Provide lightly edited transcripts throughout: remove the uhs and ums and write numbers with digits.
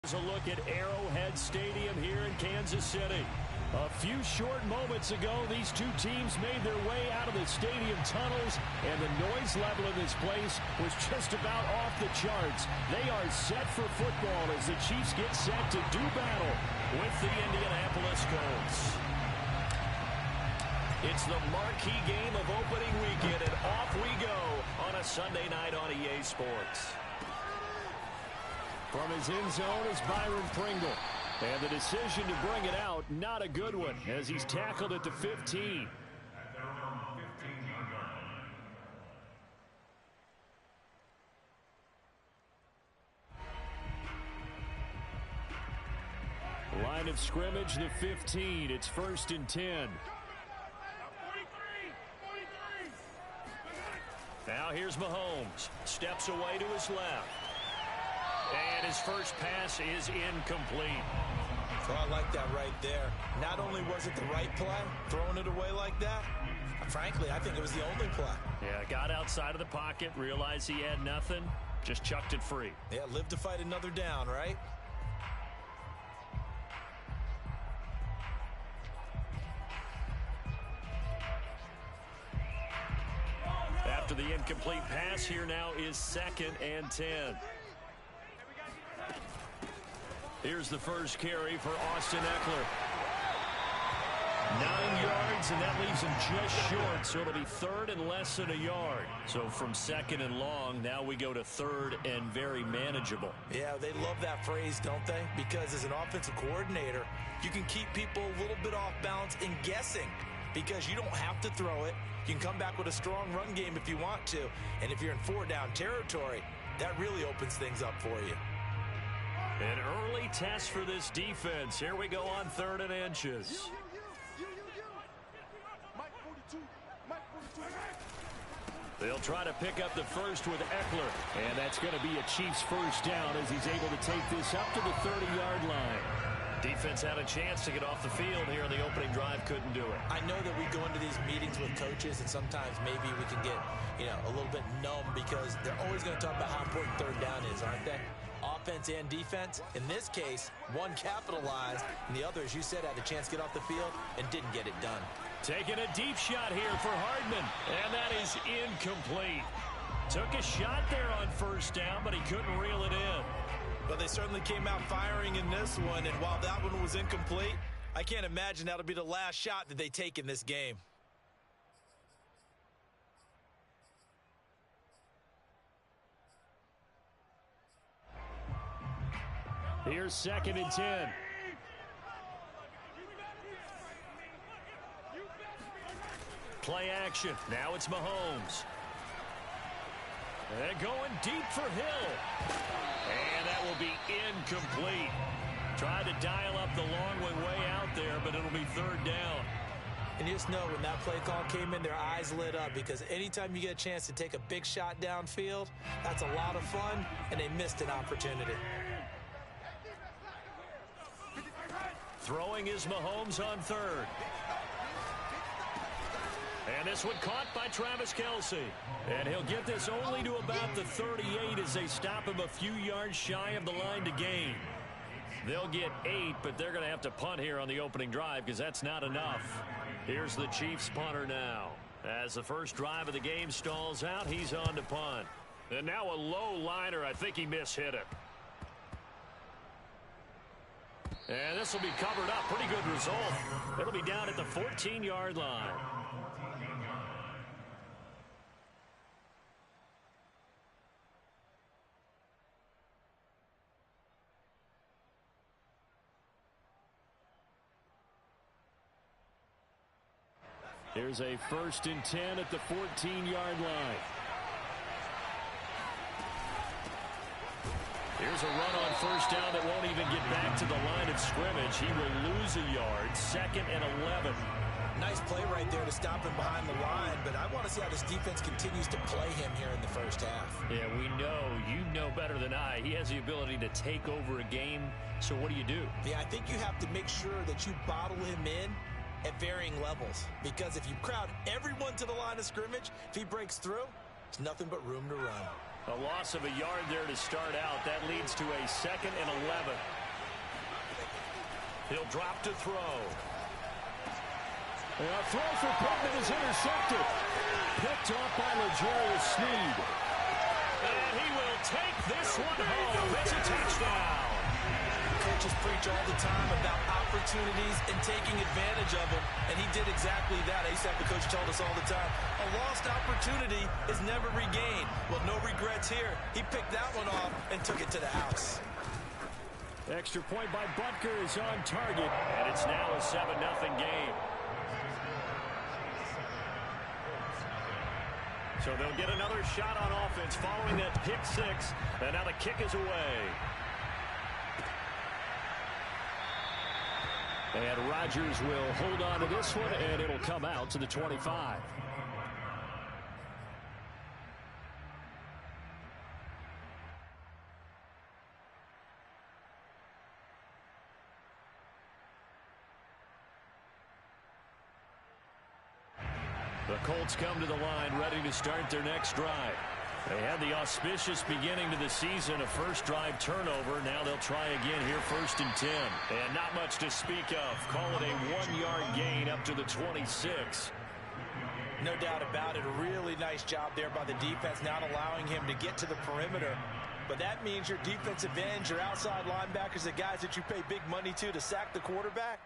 A look at Arrowhead Stadium here in Kansas City. A few short moments ago, these two teams made their way out of the stadium tunnels, and the noise level in this place was just about off the charts. They are set for football as the Chiefs get set to do battle with the Indianapolis Colts. It's the marquee game of opening weekend, and off we go on a Sunday night on EA Sports. From his end zone is Byron Pringle. And the decision to bring it out, not a good one, as he's tackled at the 15. Line of scrimmage, the 15. It's 1st and 10. Now here's Mahomes. Steps away to his left. And his first pass is incomplete. So I like that right there. Not only was it the right play, throwing it away like that, frankly, I think it was the only play. Yeah, got outside of the pocket, realized he had nothing, just chucked it free. Yeah, live to fight another down, right? After the incomplete pass, here now is 2nd and 10. Here's the first carry for Austin Eckler. 9 yards, and that leaves him just short, so it'll be 3rd and less than a yard. So from 2nd and long, now we go to 3rd and very manageable. Yeah, they love that phrase, don't they? Because as an offensive coordinator, you can keep people a little bit off balance and guessing because you don't have to throw it. You can come back with a strong run game if you want to. And if you're in 4-down territory, that really opens things up for you. An early test for this defense. Here we go on 3rd and inches. They'll try to pick up the first with Eckler. And that's going to be a Chiefs first down as he's able to take this up to the 30-yard line. Defense had a chance to get off the field here in the opening drive, couldn't do it. I know that we go into these meetings with coaches, and sometimes maybe we can get, a little bit numb because they're always going to talk about how important 3rd down is, aren't they? Offense and defense. In this case, one capitalized, and the other, as you said, had a chance to get off the field and didn't get it done. Taking a deep shot here for Hardman, and that is incomplete. Took a shot there on 1st down, but he couldn't reel it in. But they certainly came out firing in this one, and while that one was incomplete, I can't imagine that'll be the last shot that they take in this game. Here's 2nd and 10. Play action. Now it's Mahomes. And going deep for Hill. And that will be incomplete. Tried to dial up the long way out there, but it'll be 3rd down. And you just know when that play call came in, their eyes lit up because anytime you get a chance to take a big shot downfield, that's a lot of fun, and they missed an opportunity. Throwing is Mahomes on 3rd. And this one caught by Travis Kelce. And he'll get this only to about the 38 as they stop him a few yards shy of the line to gain. They'll get 8, but they're going to have to punt here on the opening drive because that's not enough. Here's the Chiefs punter now. As the first drive of the game stalls out, he's on to punt. And now a low liner. I think he mishit it. And this will be covered up. Pretty good result. It'll be down at the 14-yard line. Here's a 1st and 10 at the 14-yard line. Here's a run on 1st down that won't even get back to the line of scrimmage. He will lose a yard. 2nd and 11. Nice play right there to stop him behind the line, but I want to see how this defense continues to play him here in the first half. Yeah, we know. You know better than I. He has the ability to take over a game, so what do you do? Yeah, I think you have to make sure that you bottle him in at varying levels, because if you crowd everyone to the line of scrimmage, if he breaks through, it's nothing but room to run. A loss of a yard there to start out. That leads to a 2nd and 11. He'll drop to throw. A throw for Pittman is intercepted. Picked off by L'Jarius Sneed. And he will take this one home. It's a touchdown. Coaches preach all the time about opportunities and taking advantage of them, and he did exactly that. ASAP, the coach, told us all the time, a lost opportunity is never regained. Well, no regrets here. He picked that one off and took it to the house. Extra point by Butker is on target, and it's now a 7-0 game. So they'll get another shot on offense following that pick six, and now the kick is away. And Rodgers will hold on to this one, and it'll come out to the 25. The Colts come to the line ready to start their next drive. They had the auspicious beginning to the season, a first drive turnover. Now they'll try again here, 1st and 10. And not much to speak of. Call it a 1-yard gain up to the 26. No doubt about it. A really nice job there by the defense, not allowing him to get to the perimeter. But that means your defensive ends, your outside linebackers, the guys that you pay big money to sack the quarterback,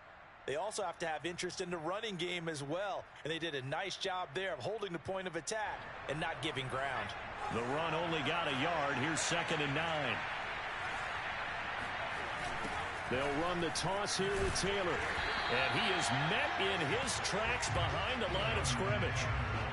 they also have to have interest in the running game as well. And they did a nice job there of holding the point of attack and not giving ground. The run only got a yard. Here's 2nd and 9. They'll run the toss here with Taylor. And he is met in his tracks behind the line of scrimmage.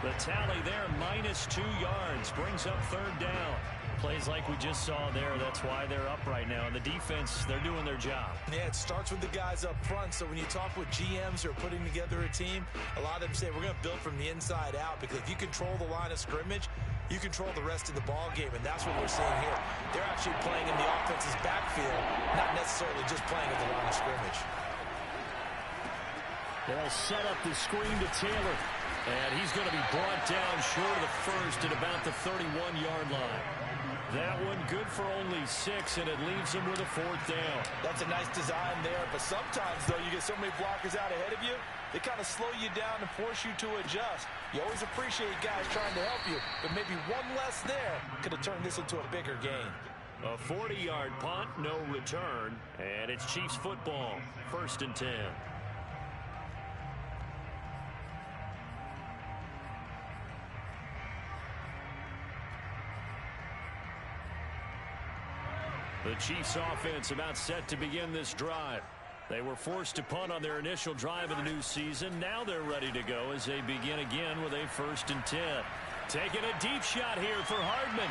The tally there, -2 yards, brings up 3rd down. Plays like we just saw there. That's why they're up right now. And the defense, they're doing their job. Yeah, it starts with the guys up front. So when you talk with GMs who are putting together a team, a lot of them say we're going to build from the inside out, because if you control the line of scrimmage, you control the rest of the ball game, and that's what we're seeing here. They're actually playing in the offense's backfield, not necessarily just playing at the line of scrimmage. They'll set up the screen to Taylor, and he's going to be brought down short of the first at about the 31-yard line. That one good for only 6, and it leaves him with a 4th down. That's a nice design there, but sometimes, though, you get so many blockers out ahead of you, they kind of slow you down and force you to adjust. You always appreciate guys trying to help you, but maybe one less there could have turned this into a bigger gain. A 40-yard punt, no return, and it's Chiefs football, 1st and 10. The Chiefs offense about set to begin this drive. They were forced to punt on their initial drive of the new season. Now they're ready to go as they begin again with a 1st and 10. Taking a deep shot here for Hardman.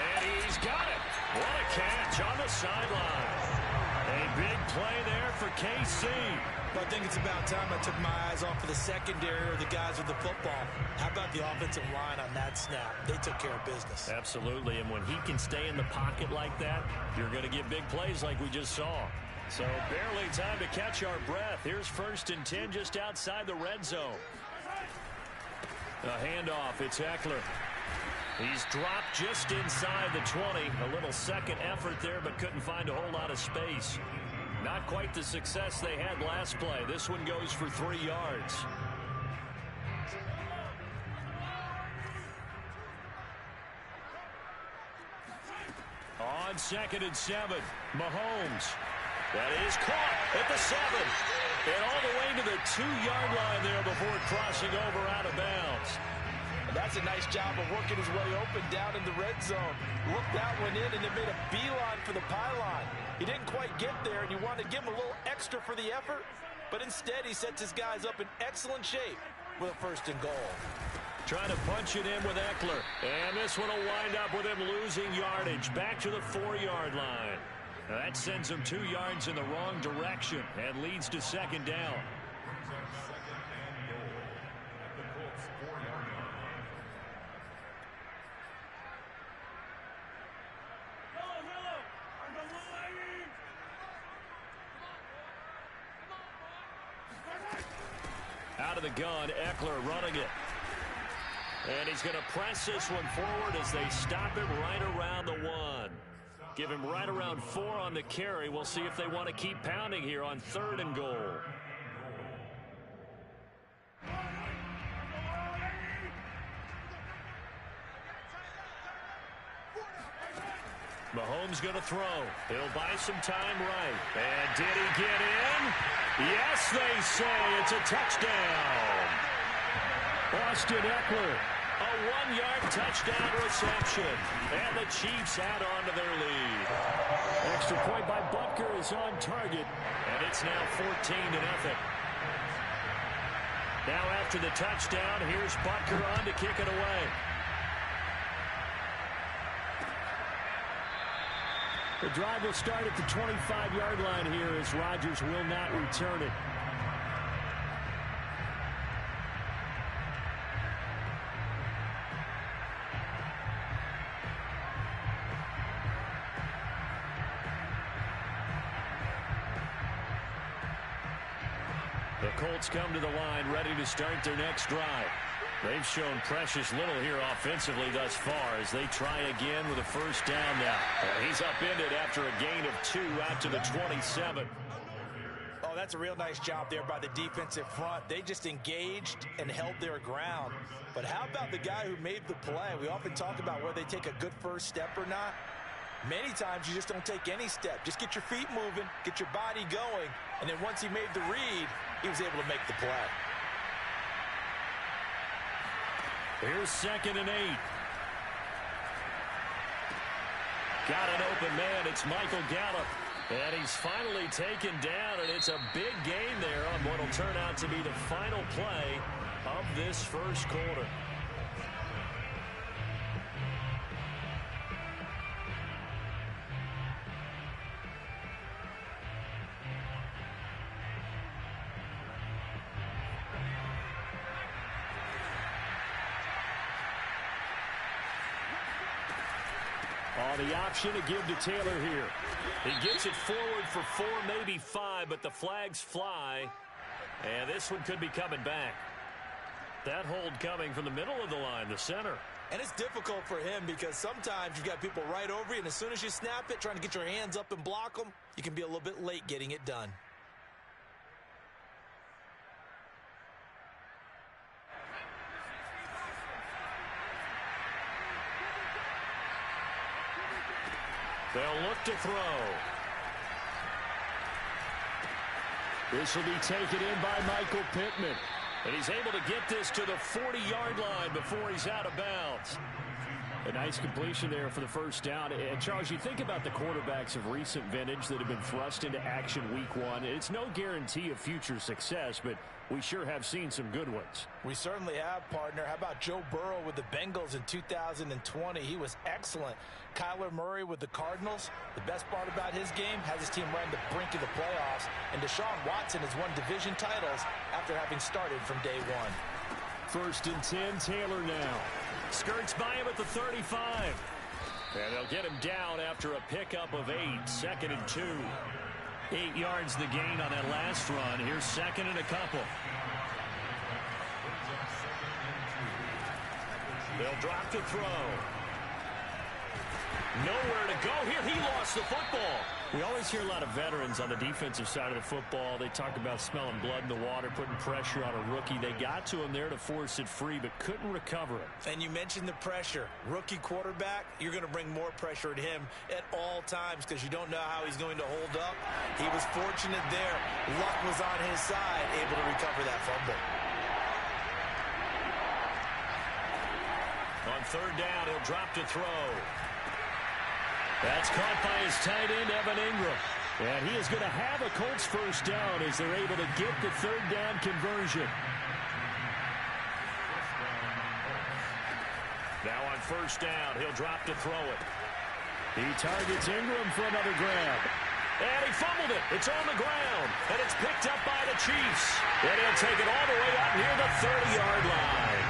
And he's got it. What a catch on the sideline. A big play there for KC. I think it's about time I took my eyes off of the secondary or the guys with the football. How about the offensive line on that snap? They took care of business. Absolutely, and when he can stay in the pocket like that, you're going to get big plays like we just saw. So barely time to catch our breath. Here's 1st and 10 just outside the red zone. A handoff, it's Eckler. He's dropped just inside the 20. A little second effort there, but couldn't find a whole lot of space. Not quite the success they had last play. This one goes for 3 yards. On 2nd and 7, Mahomes. That is caught at the 7. And all the way to the 2-yard line there before crossing over out of bounds. That's a nice job of working his way open down in the red zone. Looked that one in and then made a beeline for the pylon. He didn't quite get there, and you want to give him a little extra for the effort, but instead he sets his guys up in excellent shape with a 1st and goal. Trying to punch it in with Eckler, and this one will wind up with him losing yardage back to the 4-yard line. Now that sends him 2 yards in the wrong direction and leads to 2nd down. Out of the gun, Eckler running it. And he's going to press this one forward as they stop him right around the 1. Give him right around 4 on the carry. We'll see if they want to keep pounding here on 3rd and goal. Mahomes going to throw. He'll buy some time right. And did he get in? Yes, they say it's a touchdown. Austin Eckler, a 1-yard touchdown reception. And the Chiefs add on to their lead. Extra point by Butker is on target. And it's now 14-0. Now after the touchdown, here's Butker on to kick it away. The drive will start at the 25-yard line here as Rodgers will not return it. The Colts come to the line ready to start their next drive. They've shown precious little here offensively thus far as they try again with a first down now. He's upended after a gain of 2 out to the 27. Oh, that's a real nice job there by the defensive front. They just engaged and held their ground. But how about the guy who made the play? We often talk about whether they take a good first step or not. Many times you just don't take any step. Just get your feet moving, get your body going, and then once he made the read, he was able to make the play. Here's 2nd and 8. Got an open man. It's Michael Gallup. And he's finally taken down, and it's a big gain there on what will turn out to be the final play of this first quarter. The option to give to Taylor here. He gets it forward for 4, maybe 5, but the flags fly. And this one could be coming back. That hold coming from the middle of the line, the center. And it's difficult for him because sometimes you've got people right over you, and as soon as you snap it, trying to get your hands up and block them, you can be a little bit late getting it done. They'll look to throw. This will be taken in by Michael Pittman. And he's able to get this to the 40-yard line before he's out of bounds. A nice completion there for the first down. And, Charles, you think about the quarterbacks of recent vintage that have been thrust into action week 1. It's no guarantee of future success, but we sure have seen some good ones. We certainly have, partner. How about Joe Burrow with the Bengals in 2020? He was excellent. Kyler Murray with the Cardinals. The best part about his game has his team right on the brink of the playoffs. And Deshaun Watson has won division titles after having started from day 1. 1st and 10, Taylor now. Skirts by him at the 35. And they'll get him down after a pickup of 8. 2nd and 2. 8 yards the gain on that last run. Here's 2nd and a couple. They'll drop to throw. Nowhere to go here. He lost the football. We always hear a lot of veterans on the defensive side of the football. They talk about smelling blood in the water, putting pressure on a rookie. They got to him there to force it free, but couldn't recover it. And you mentioned the pressure. Rookie quarterback, you're going to bring more pressure at him at all times because you don't know how he's going to hold up. He was fortunate there. Luck was on his side, able to recover that fumble. On 3rd down, he'll drop to throw. That's caught by his tight end, Evan Ingram. And he is going to have a Colts first down as they're able to get the 3rd down conversion. Now on 1st down, he'll drop to throw it. He targets Ingram for another grab. And he fumbled it. It's on the ground. And it's picked up by the Chiefs. And he'll take it all the way up near the 30-yard line.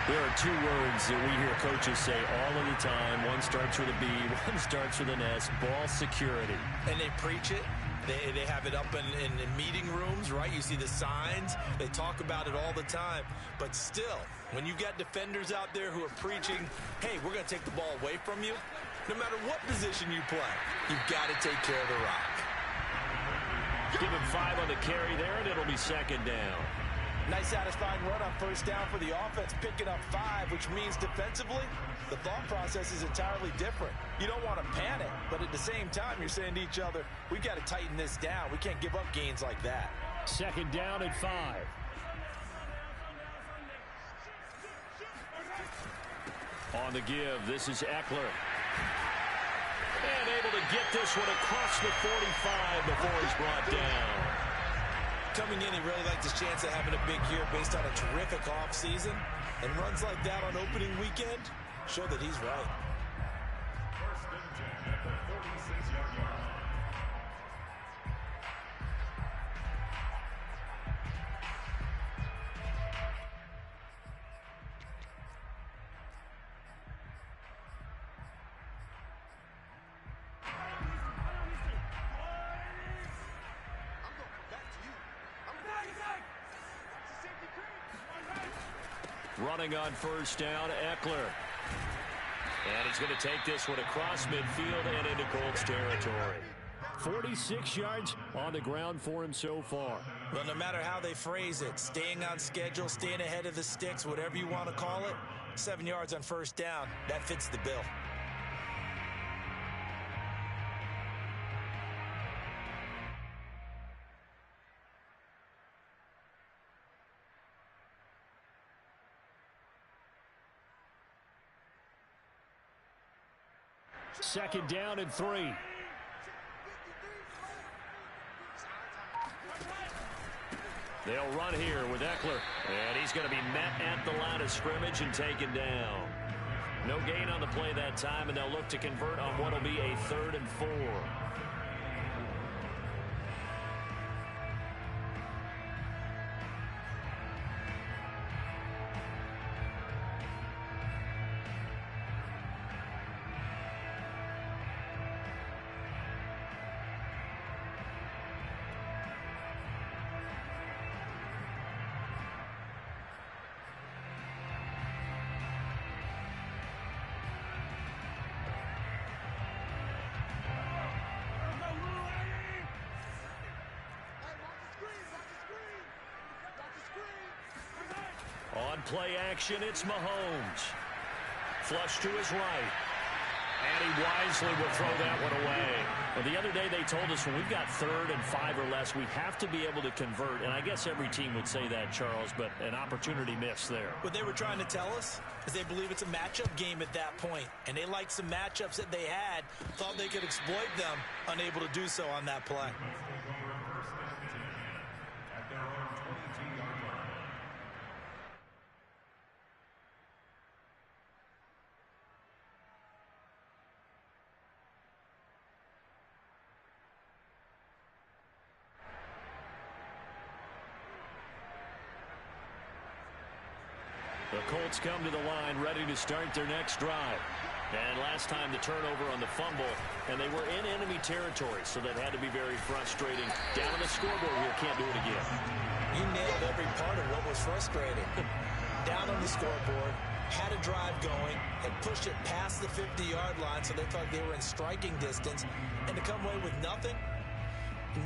There are 2 words that we hear coaches say all of the time. One starts with a B, one starts with an S. Ball security. And they preach it, They have it up in meeting rooms, right? You see the signs. They talk about it all the time. But still, when you've got defenders out there who are preaching, hey, we're going to take the ball away from you, no matter what position you play, you've got to take care of the rock. Give him 5 on the carry there, and it'll be second down. Nice satisfying run on first down for the offense, picking up 5, which means defensively, the thought process is entirely different. You don't want to panic, but at the same time, you're saying to each other, we've got to tighten this down. We can't give up gains like that. Second down and 5. On the give, this is Eckler. And able to get this one across the 45 before he's brought down. Coming in, he really liked his chance of having a big year based on a terrific offseason. And runs like that on opening weekend show that he's right. Running on first down, Eckler. And he's going to take this one across midfield and into Colts territory. 46 yards on the ground for him so far. Well, no matter how they phrase it, staying on schedule, staying ahead of the sticks, whatever you want to call it, 7 yards on first down, that fits the bill. Second down and 3. They'll run here with Eckler. And he's going to be met at the line of scrimmage and taken down. No gain on the play that time, and they'll look to convert on what will be a 3rd and 4. On play action, it's Mahomes. Flush to his right. And he wisely will throw that one away. Well, the other day they told us when we've got 3rd and 5 or less, we have to be able to convert. And I guess every team would say that, Charles, but an opportunity missed there. What they were trying to tell us is they believe it's a matchup game at that point. And they liked some matchups that they had, thought they could exploit them, unable to do so on that play. The Colts come to the line ready to start their next drive. And last time the turnover on the fumble, and they were in enemy territory, so that had to be very frustrating. Down on the scoreboard here, can't do it again. You nailed every part of what was frustrating. Down on the scoreboard, had a drive going, had pushed it past the 50-yard line, so they thought they were in striking distance, and to come away with nothing,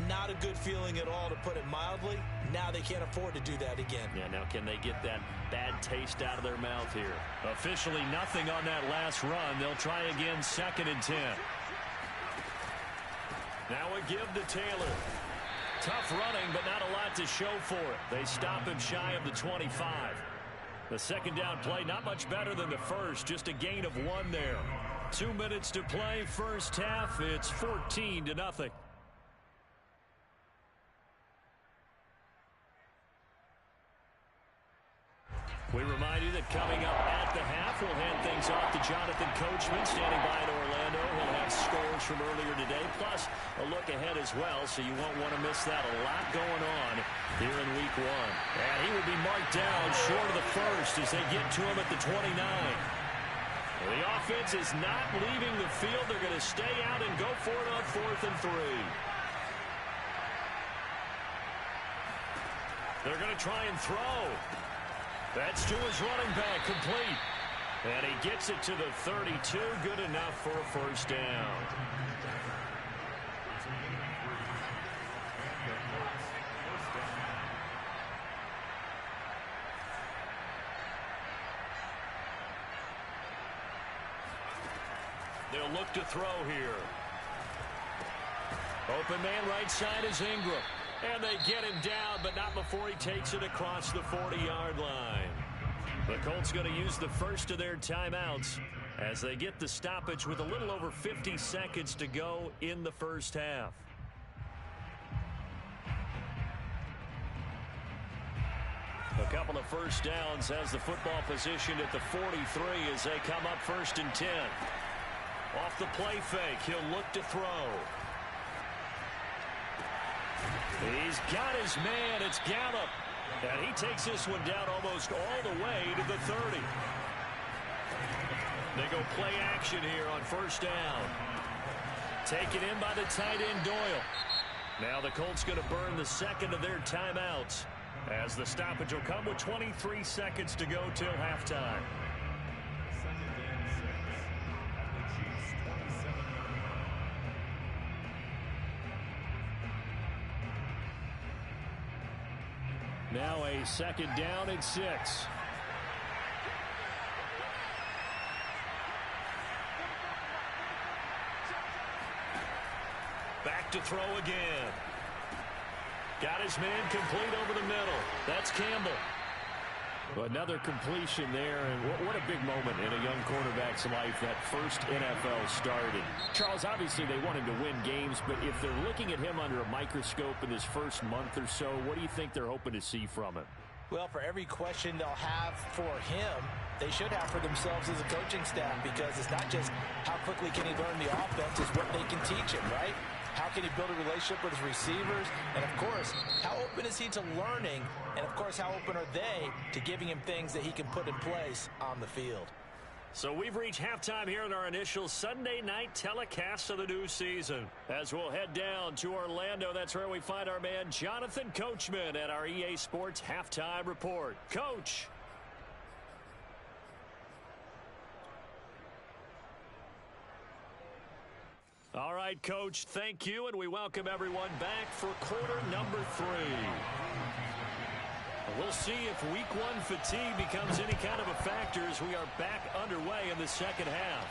not a good feeling at all, to put it mildly. Now they can't afford to do that again. Yeah, now can they get that bad taste out of their mouth here? Officially nothing on that last run. They'll try again, 2nd and 10. Now a give to Taylor. Tough running, but not a lot to show for it. They stop him shy of the 25. The second down play, not much better than the first. Just a gain of 1 there. 2 minutes to play, first half. It's 14-0. We remind you that coming up at the half, we'll hand things off to Jonathan Coachman, standing by in Orlando. He'll have scores from earlier today, plus a look ahead as well, so you won't want to miss that. A lot going on here in Week 1. And he will be marked down short of the first as they get to him at the 29. The offense is not leaving the field. They're going to stay out and go for it on 4th and 3. They're going to try and throw. That's to his running back, complete. And he gets it to the 32, good enough for a first down. They'll look to throw here. Open man right side is Ingram. And they get him down, but not before he takes it across the 40-yard line. The Colts going to use the first of their timeouts as they get the stoppage with a little over 50 seconds to go in the first half. A couple of first downs has the football position at the 43 as they come up 1st and 10. Off the play fake, he'll look to throw. He's got his man. It's Gallup. And he takes this one down almost all the way to the 30. They go play action here on first down. Taken in by the tight end Doyle. Now the Colts going to burn the second of their timeouts as the stoppage will come with 23 seconds to go till halftime. Now a 2nd down and 6. Back to throw again. Got his man complete over the middle. That's Campbell. Another completion there, and what a big moment in a young quarterback's life, that first NFL started. Charles, obviously they want him to win games, but if they're looking at him under a microscope in his first month or so, what do you think they're hoping to see from him? Well, for every question they'll have for him, they should have for themselves as a coaching staff, because it's not just how quickly can he learn the offense, it's what they can teach him, right? How can he build a relationship with his receivers? And, of course, how open is he to learning? And, of course, how open are they to giving him things that he can put in place on the field? So we've reached halftime here in our initial Sunday night telecast of the new season. As we'll head down to Orlando, that's where we find our man Jonathan Coachman at our EA Sports Halftime Report. Coach. All right, Coach, thank you, and we welcome everyone back for quarter number 3. We'll see if week 1 fatigue becomes any kind of a factor as we are back underway in the second half.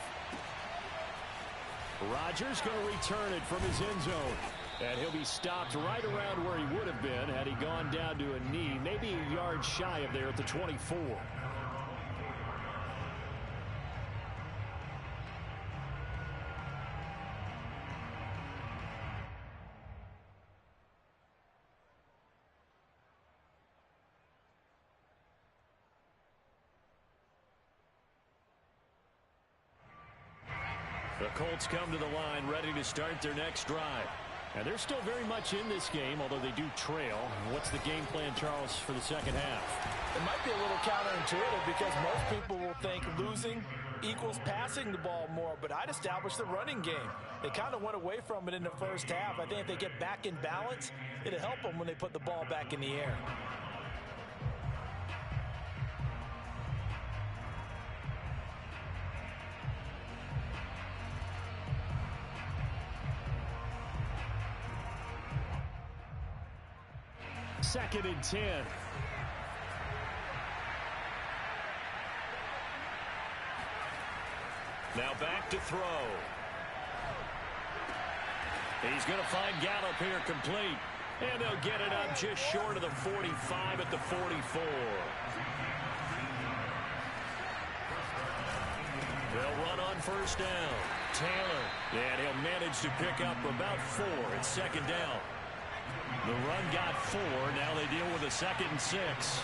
Rodgers going to return it from his end zone, and he'll be stopped right around where he would have been had he gone down to a knee, maybe a yard shy of there at the 24. The Colts come to the line ready to start their next drive. And they're still very much in this game, although they do trail. What's the game plan, Charles, for the second half? It might be a little counterintuitive because most people will think losing equals passing the ball more, but I'd establish the running game. They kind of went away from it in the first half. I think if they get back in balance, it'll help them when they put the ball back in the air. Second and 10. Now back to throw. He's going to find Gallup here complete. And they'll get it up just short of the 45 at the 44. They'll run on first down. Taylor. And he'll manage to pick up about 4 at second down. The run got 4. Now they deal with a 2nd and 6.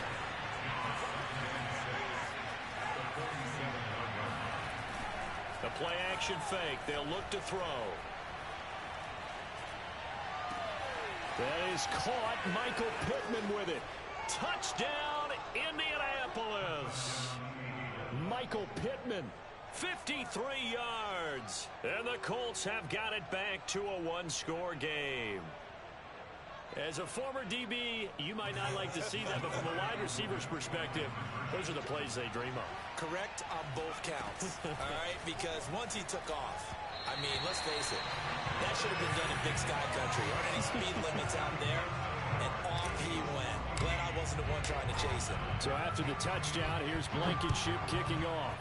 The play action fake. They'll look to throw. That is caught. Michael Pittman with it. Touchdown, Indianapolis. Michael Pittman, 53 yards. And the Colts have got it back to a 1-score game. As a former DB, you might not like to see that, but from a wide receiver's perspective, those are the plays they dream of. Correct on both counts, all right? Because once he took off, I mean, let's face it, that should have been done in Big Sky Country. Aren't any speed limits out there? And off he went. Glad I wasn't the one trying to chase him. So after the touchdown, here's Blankenship kicking off.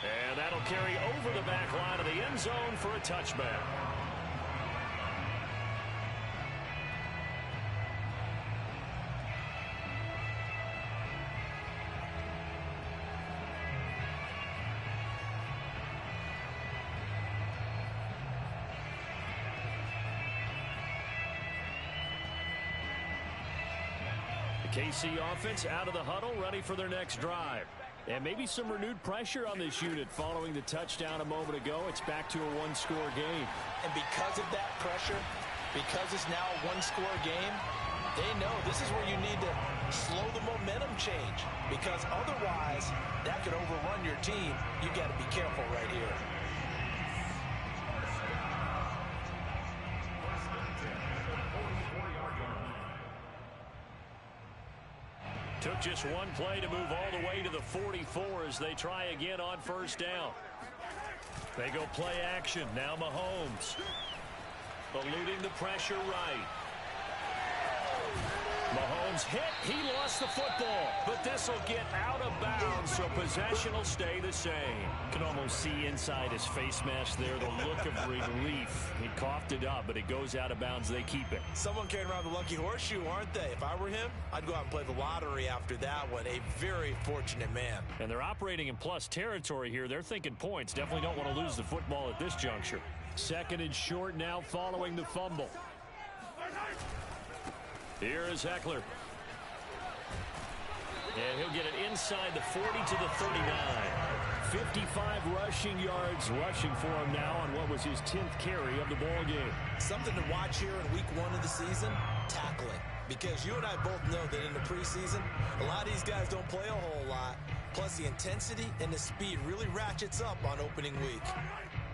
And that'll carry over the back line of the end zone for a touchback. The KC offense out of the huddle, ready for their next drive. And maybe some renewed pressure on this unit following the touchdown a moment ago. It's back to a one-score game. And because of that pressure, because it's now a one-score game, they know this is where you need to slow the momentum change. Because otherwise, that could overrun your team. You got to be careful right here. Took just one play to move all the way to the 44 as they try again on first down. They go play action. Now Mahomes. Eluding the pressure right. Mahomes hit. He lost the football. But this will get out of bounds, so possession will stay the same. Can almost see inside his face mask there the look of relief. He coughed it up, but it goes out of bounds. They keep it. Someone carrying around the lucky horseshoe, aren't they? If I were him, I'd go out and play the lottery after that one. A very fortunate man. And they're operating in plus territory here. They're thinking points. Definitely don't want to lose the football at this juncture. Second and short now following the fumble. Here is Eckler. And he'll get it inside the 40 to the 39. 55 rushing yards rushing for him now on what was his 10th carry of the ball game. Something to watch here in week 1 of the season, tackling. Because you and I both know that in the preseason, a lot of these guys don't play a whole lot. Plus the intensity and the speed really ratchets up on opening week.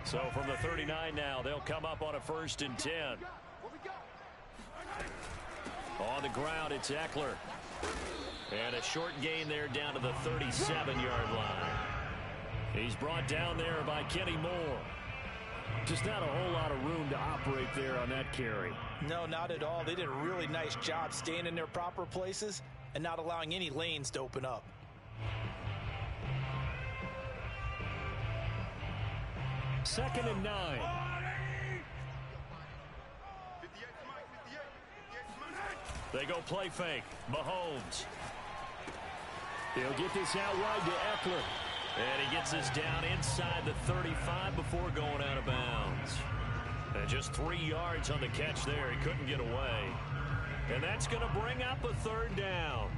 So from the 39 now, they'll come up on a 1st and 10. On the ground, it's Eckler. And a short gain there down to the 37-yard line. He's brought down there by Kenny Moore. Just not a whole lot of room to operate there on that carry. No, not at all. They did a really nice job staying in their proper places and not allowing any lanes to open up. Second and 9. They go play fake. Mahomes. He'll get this out wide to Eckler. And he gets this down inside the 35 before going out of bounds. And just 3 yards on the catch there. He couldn't get away. And that's going to bring up a 3rd down.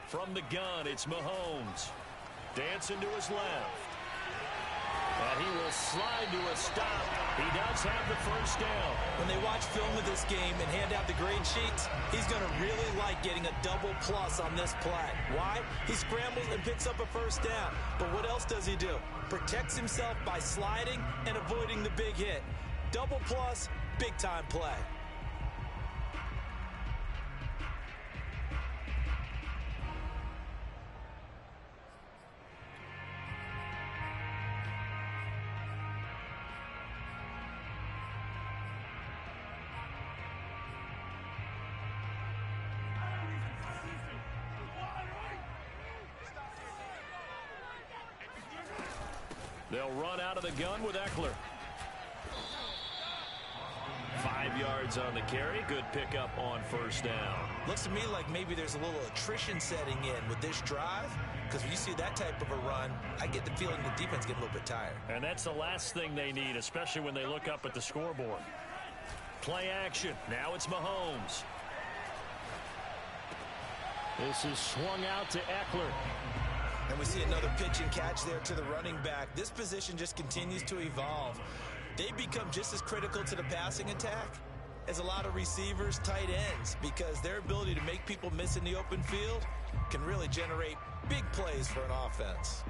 From the gun, it's Mahomes. Dancing to his left. And he will slide to a stop. He does have the 1st down. When they watch film of this game and hand out the grade sheets, he's going to really like getting a double plus on this play. Why? He scrambles and picks up a 1st down. But what else does he do? Protects himself by sliding and avoiding the big hit. Double plus, big time play. They'll run out of the gun with Eckler. 5 yards on the carry. Good pickup on 1st down. Looks to me like maybe there's a little attrition setting in with this drive. Because when you see that type of a run, I get the feeling the defense getting a little bit tired. And that's the last thing they need, especially when they look up at the scoreboard. Play action. Now it's Mahomes. This is swung out to Eckler. And we see another pitch and catch there to the running back. This position just continues to evolve. they become just as critical to the passing attack as a lot of receivers, tight ends, because their ability to make people miss in the open field can really generate big plays for an offense.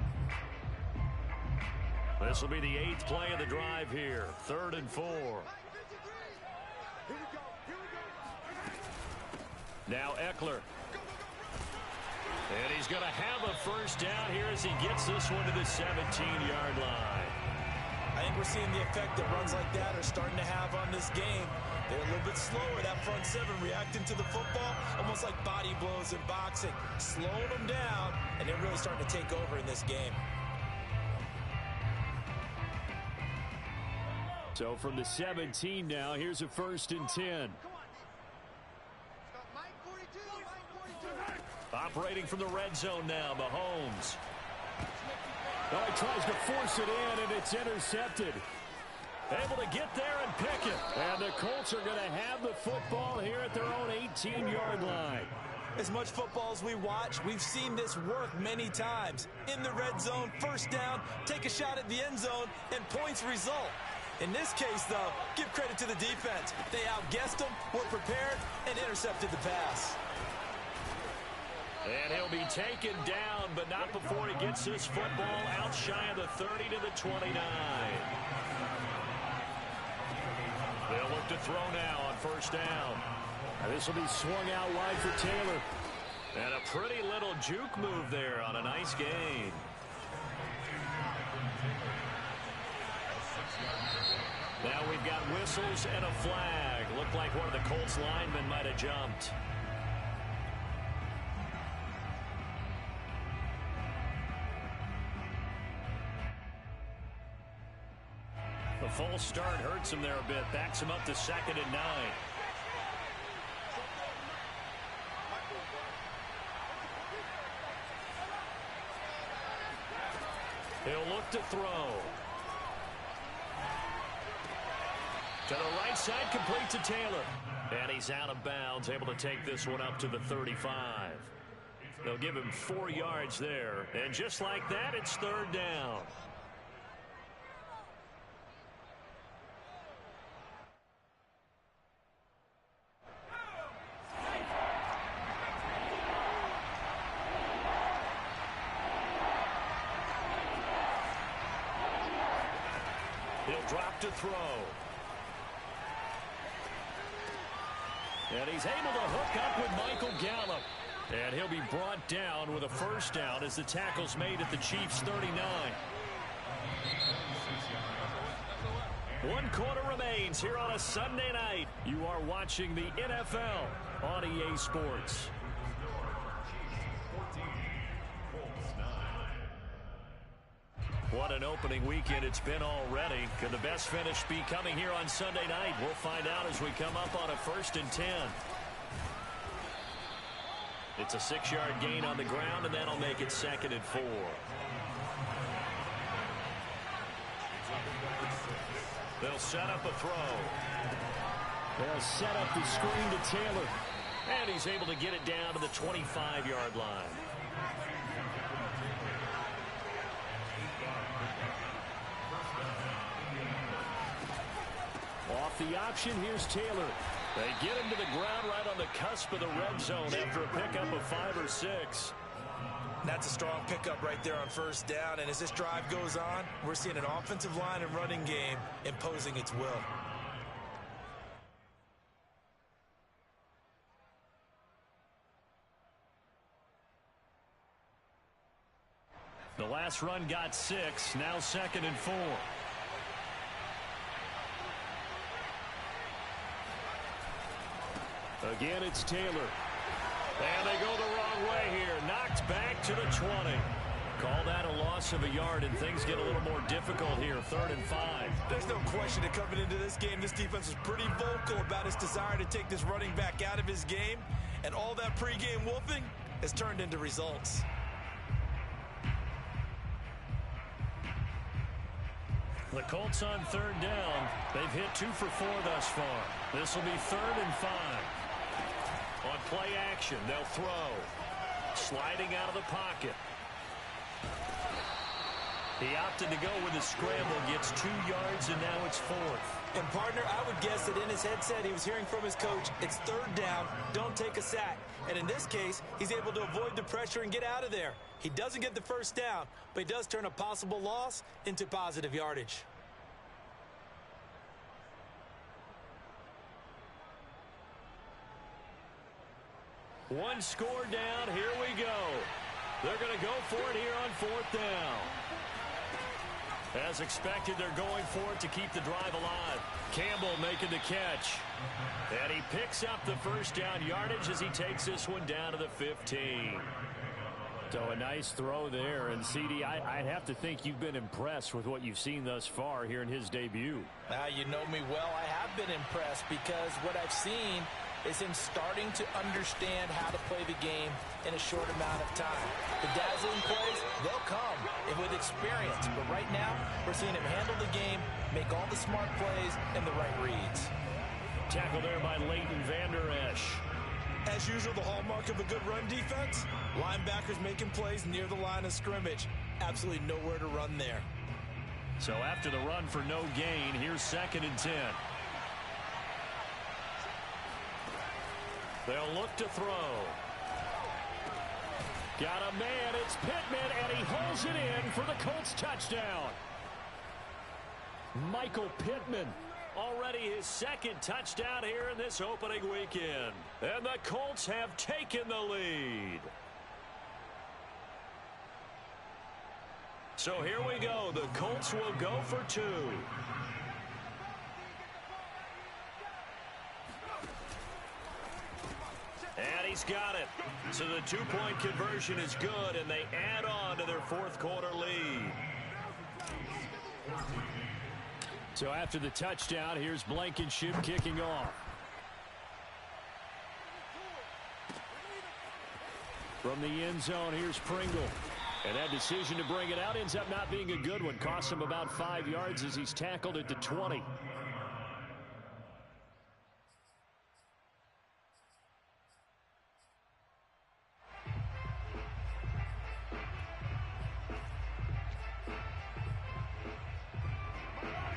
This will be the 8th play of the drive here. 3rd and 4. Now Eckler. And he's going to have a first down here as he gets this one to the 17-yard line. I think we're seeing the effect that runs like that are starting to have on this game. They're a little bit slower, that front seven, reacting to the football, almost like body blows in boxing, slowing them down, and they're really starting to take over in this game. So from the 17 now, here's a 1st and 10. Operating from the red zone now, Mahomes. Oh, he tries to force it in, and it's intercepted. Able to get there and pick it. And the Colts are going to have the football here at their own 18-yard line. As much football as we watch, we've seen this work many times. In the red zone, first down, take a shot at the end zone, and points result. In this case, though, give credit to the defense. They outguessed them, were prepared, and intercepted the pass. And he'll be taken down, but not before he gets this football out shy of the 30 to the 29. They'll look to throw now on first down. And this will be swung out wide for Taylor. And a pretty little juke move there on a nice gain. Now we've got whistles and a flag. Looked like one of the Colts linemen might have jumped. The false start hurts him there a bit. Backs him up to 2nd and 9. He'll look to throw. To the right side, complete to Taylor. And he's out of bounds, able to take this one up to the 35. They'll give him 4 yards there. And just like that, it's 3rd down. He'll drop to throw. And he's able to hook up with Michael Gallup. And he'll be brought down with a first down as the tackle's made at the Chiefs' 39. 1 quarter remains here on a Sunday night. You are watching the NFL on EA Sports. What an opening weekend it's been already. Could the best finish be coming here on Sunday night? We'll find out as we come up on a 1st and 10. It's a 6-yard gain on the ground, and that'll make it 2nd and 4. They'll set up a throw. They'll set up the screen to Taylor. And he's able to get it down to the 25-yard line. Off the option, here's Taylor. They get him to the ground right on the cusp of the red zone after a pickup of 5 or 6. That's a strong pickup right there on first down. And as this drive goes on, we're seeing an offensive line and running game imposing its will. The last run got 6, now 2nd and 4. Again, it's Taylor. And they go the wrong way here. Knocked back to the 20. Call that a loss of a yard, and things get a little more difficult here. 3rd and 5. There's no question that coming into this game, this defense was pretty vocal about its desire to take this running back out of his game. And all that pregame wolfing has turned into results. The Colts on 3rd down. They've hit 2 for 4 thus far. This will be 3rd and 5. On play action, they'll throw. Sliding out of the pocket. He opted to go with a scramble, gets 2 yards, and now it's 4th. And, partner, I would guess that in his headset he was hearing from his coach, it's 3rd down, don't take a sack. And in this case, he's able to avoid the pressure and get out of there. He doesn't get the 1st down, but he does turn a possible loss into positive yardage. One score down, here we go. They're going to go for it here on 4th down. As expected, they're going for it to keep the drive alive. Campbell making the catch. And he picks up the 1st down yardage as he takes this one down to the 15. So a nice throw there. And, CD, I'd have to think you've been impressed with what you've seen thus far here in his debut. You know me well. I have been impressed because what I've seen is him starting to understand how to play the game in a short amount of time. The dazzling plays, they'll come with experience. But right now, we're seeing him handle the game, make all the smart plays, and the right reads. Tackle there by Leighton Vander Esch. As usual, the hallmark of a good run defense, linebackers making plays near the line of scrimmage. Absolutely nowhere to run there. So after the run for no gain, here's 2nd and 10. They'll look to throw. Got a man, it's Pittman, and he holds it in for the Colts touchdown. Michael Pittman, already his 2nd touchdown here in this opening weekend. And the Colts have taken the lead. So here we go. The Colts will go for 2. And he's got it. So the 2-point conversion is good, and they add on to their 4th quarter lead. So after the touchdown, here's Blankenship kicking off. From the end zone, here's Pringle. And that decision to bring it out ends up not being a good one. Costs him about 5 yards as he's tackled at the 20.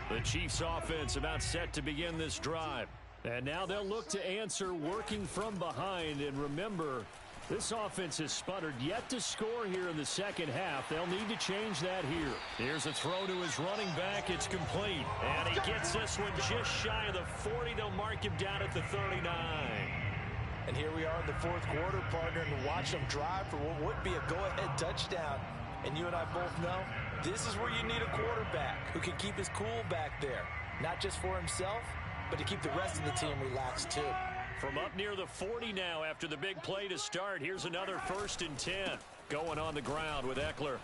The Chiefs offense about set to begin this drive. And now they'll look to answer working from behind. And remember, this offense has sputtered yet to score here in the 2nd half. They'll need to change that here. Here's a throw to his running back. It's complete. And he gets this one just shy of the 40. They'll mark him down at the 39. And here we are in the 4th quarter, partner, and watch them drive for what would be a go-ahead touchdown. And you and I both know this is where you need a quarterback who can keep his cool back there. Not just for himself, but to keep the rest of the team relaxed too. From up near the 40 now after the big play to start, here's another 1st and 10. Going on the ground with Eckler.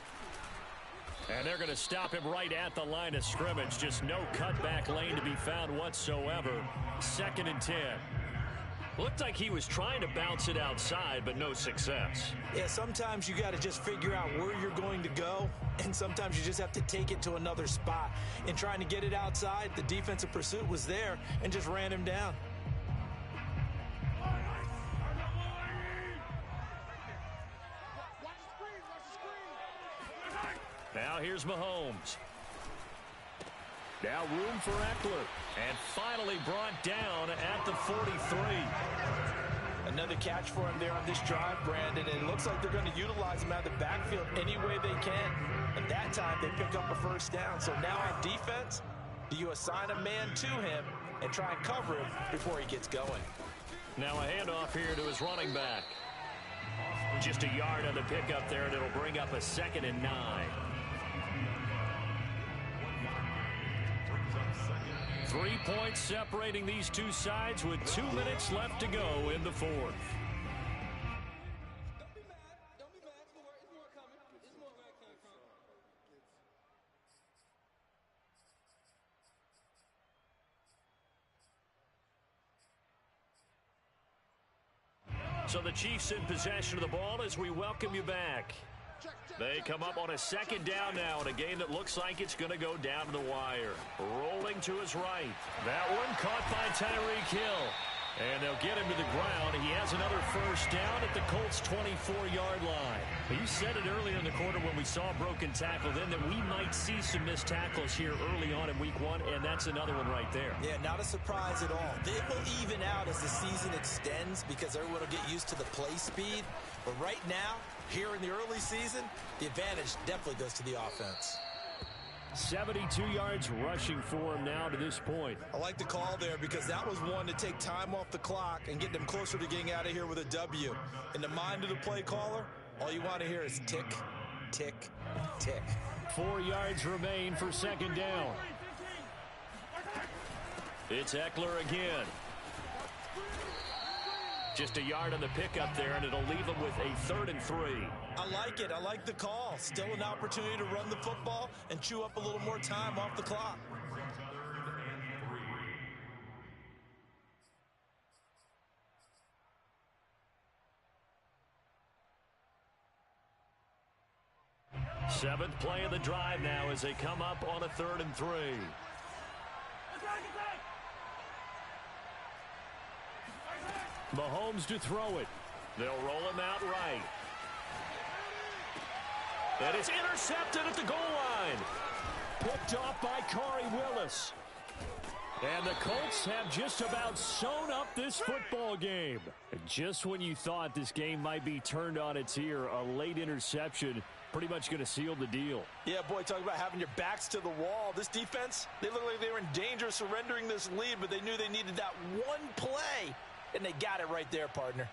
And they're going to stop him right at the line of scrimmage. Just no cutback lane to be found whatsoever. 2nd and 10. Looked like he was trying to bounce it outside, but no success. Yeah, sometimes you got to just figure out where you're going to go, and sometimes you just have to take it to another spot. In trying to get it outside, the defensive pursuit was there and just ran him down. Now here's Mahomes. Now room for Eckler. And finally brought down at the 43. Another catch for him there on this drive, Brandon. And it looks like they're going to utilize him out of the backfield any way they can. And that time they pick up a 1st down. So now on defense, do you assign a man to him and try and cover him before he gets going? Now a handoff here to his running back. Just a yard on the pickup there, and it'll bring up a 2nd and 9. 3 points separating these two sides with 2 minutes left to go in the 4th. Don't be mad. Don't be mad. It's more coming. It's more where it came from. So the Chiefs in possession of the ball as we welcome you back. They come up on a 2nd down now in a game that looks like it's going to go down to the wire. Rolling to his right. That one caught by Tyreek Hill. And they'll get him to the ground. He has another first down at the Colts' 24-yard line. You said it earlier in the quarter when we saw a broken tackle then that we might see some missed tackles here early on in week one, and that's another one right there. Yeah, not a surprise at all. They will even out as the season extends because everyone will get used to the play speed. But right now, here in the early season, the advantage definitely goes to the offense. 72 yards rushing for him now to this point. I like the call there because that was one to take time off the clock and get them closer to getting out of here with a W. In the mind of the play caller, all you want to hear is tick, tick, tick. 4 yards remain for second down. It's Eckler again. Just a yard on the pickup there, and it'll leave them with a 3rd and 3. I like it. I like the call. Still an opportunity to run the football and chew up a little more time off the clock. Seventh play of the drive now as they come up on a 3rd and 3. Mahomes to throw it. They'll roll him out right. And it's intercepted at the goal line. Picked off by Corey Willis. And the Colts have just about sewn up this football game. And just when you thought this game might be turned on its ear, a late interception pretty much going to seal the deal. Yeah, boy, talk about having your backs to the wall. This defense, they look like they were in danger of surrendering this lead, but they knew they needed that one play. And they got it right there, partner.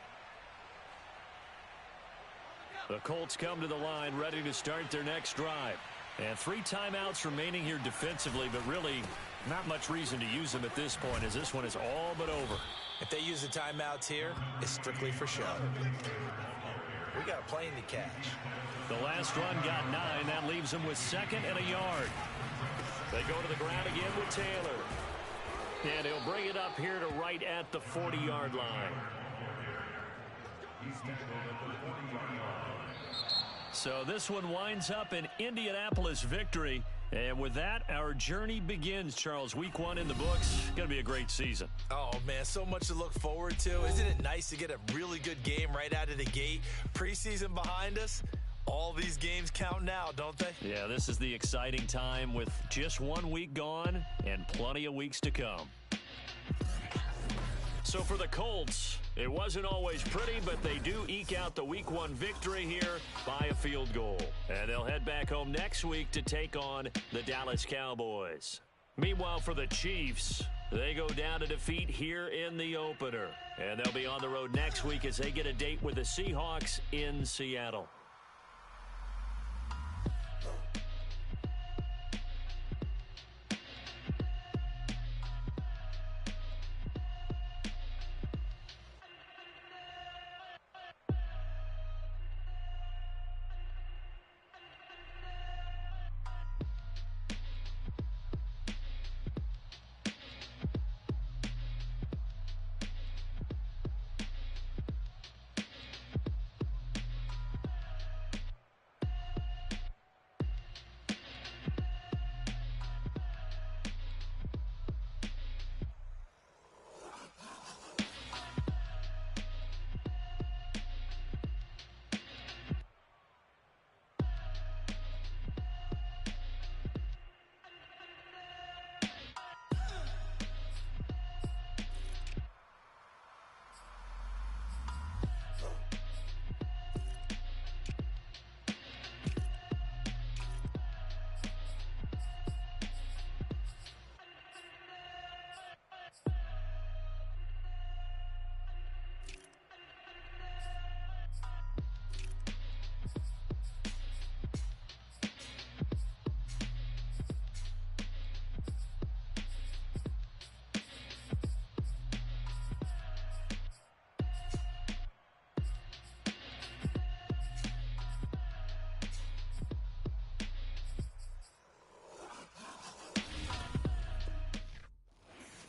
The Colts come to the line ready to start their next drive. And 3 timeouts remaining here defensively, but really not much reason to use them at this point as this one is all but over. If they use the timeouts here, it's strictly for show. We got a plane to catch. The last run got 9. That leaves them with 2nd and a yard. They go to the ground again with Taylor. And he'll bring it up here to right at the 40-yard line. So this one winds up an Indianapolis victory. And with that, our journey begins, Charles. Week 1 in the books. Going to be a great season. Oh, man, so much to look forward to. Isn't it nice to get a really good game right out of the gate? Preseason behind us. All these games count now, don't they? Yeah, this is the exciting time with just 1 week gone and plenty of weeks to come. So for the Colts, it wasn't always pretty, but they do eke out the Week 1 victory here by a field goal. And they'll head back home next week to take on the Dallas Cowboys. Meanwhile, for the Chiefs, they go down to defeat here in the opener. And they'll be on the road next week as they get a date with the Seahawks in Seattle.